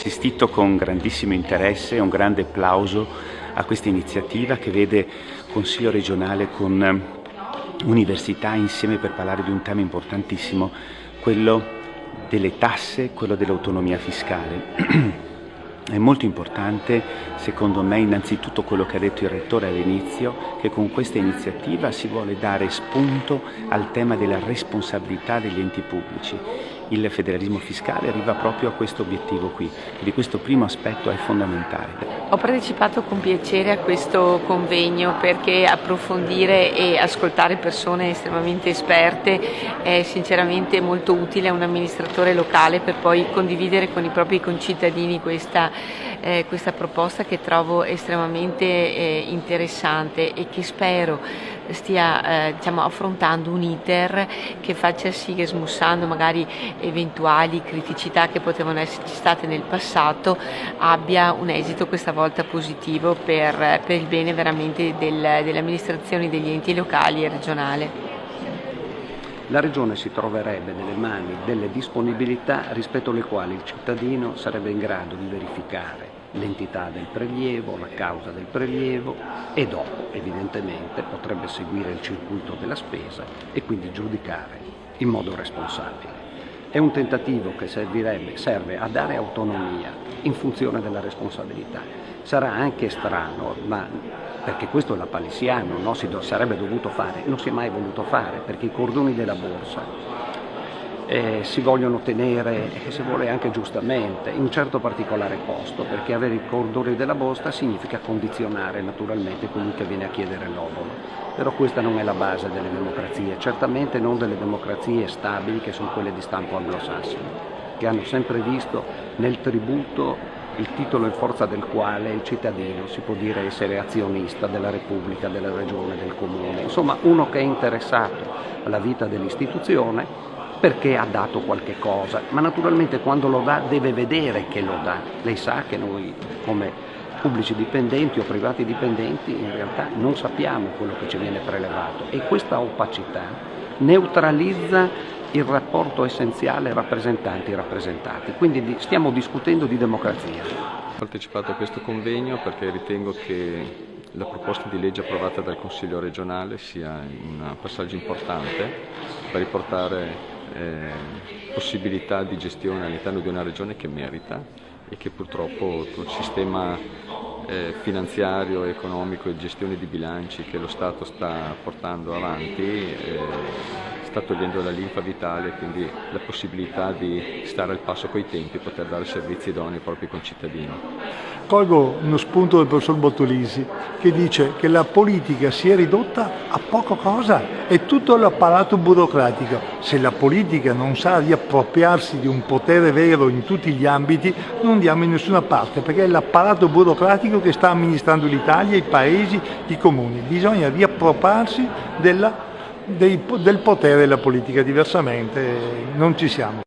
assistito con grandissimo interesse e un grande applauso a questa iniziativa che vede Consiglio regionale con università insieme per parlare di un tema importantissimo, quello delle tasse, quello dell'autonomia fiscale. È molto importante, secondo me, innanzitutto quello che ha detto il Rettore all'inizio, che con questa iniziativa si vuole dare spunto al tema della responsabilità degli enti pubblici. Il federalismo fiscale arriva proprio a questo obiettivo qui, quindi questo primo aspetto è fondamentale. Ho partecipato con piacere a questo convegno perché approfondire e ascoltare persone estremamente esperte è sinceramente molto utile a un amministratore locale per poi condividere con i propri concittadini questa proposta che trovo estremamente interessante e che spero stia affrontando un iter che faccia sì che, smussando magari eventuali criticità che potevano esserci state nel passato, abbia un esito questa volta positivo per il bene veramente delle amministrazioni, degli enti locali e regionale. La Regione si troverebbe nelle mani delle disponibilità rispetto alle quali il cittadino sarebbe in grado di verificare l'entità del prelievo, la causa del prelievo e dopo evidentemente potrebbe seguire il circuito della spesa e quindi giudicare in modo responsabile. È un tentativo che serve a dare autonomia in funzione della responsabilità. Sarà anche strano, ma perché questo è lapalissiano, no? Sarebbe dovuto fare, non si è mai voluto fare, perché i cordoni della borsa si vogliono tenere, se vuole anche giustamente, in un certo particolare posto, perché avere i cordoni della borsa significa condizionare naturalmente colui che viene a chiedere l'obolo. Però questa non è la base delle democrazie, certamente non delle democrazie stabili che sono quelle di stampo anglosassone, che hanno sempre visto nel tributo il titolo in forza del quale il cittadino si può dire essere azionista della Repubblica, della Regione, del Comune, insomma uno che è interessato alla vita dell'istituzione perché ha dato qualche cosa, ma naturalmente quando lo dà deve vedere che lo dà. Lei sa che noi come pubblici dipendenti o privati dipendenti in realtà non sappiamo quello che ci viene prelevato e questa opacità neutralizza il rapporto essenziale rappresentanti-rappresentati, quindi stiamo discutendo di democrazia. Ho partecipato a questo convegno perché ritengo che la proposta di legge approvata dal Consiglio regionale sia un passaggio importante per riportare possibilità di gestione all'interno di una regione che merita e che purtroppo il sistema finanziario, economico e gestione di bilanci che lo Stato sta portando avanti sta togliendo la linfa vitale, quindi la possibilità di stare al passo coi tempi e poter dare servizi idonei ai propri concittadini. Colgo uno spunto del professor Bottolisi che dice che la politica si è ridotta a poca cosa, è tutto l'apparato burocratico. Se la politica non sa riappropriarsi di un potere vero in tutti gli ambiti, non andiamo in nessuna parte, perché è l'apparato burocratico che sta amministrando l'Italia, i paesi, i comuni. Bisogna riappropriarsi del potere della politica, diversamente non ci siamo.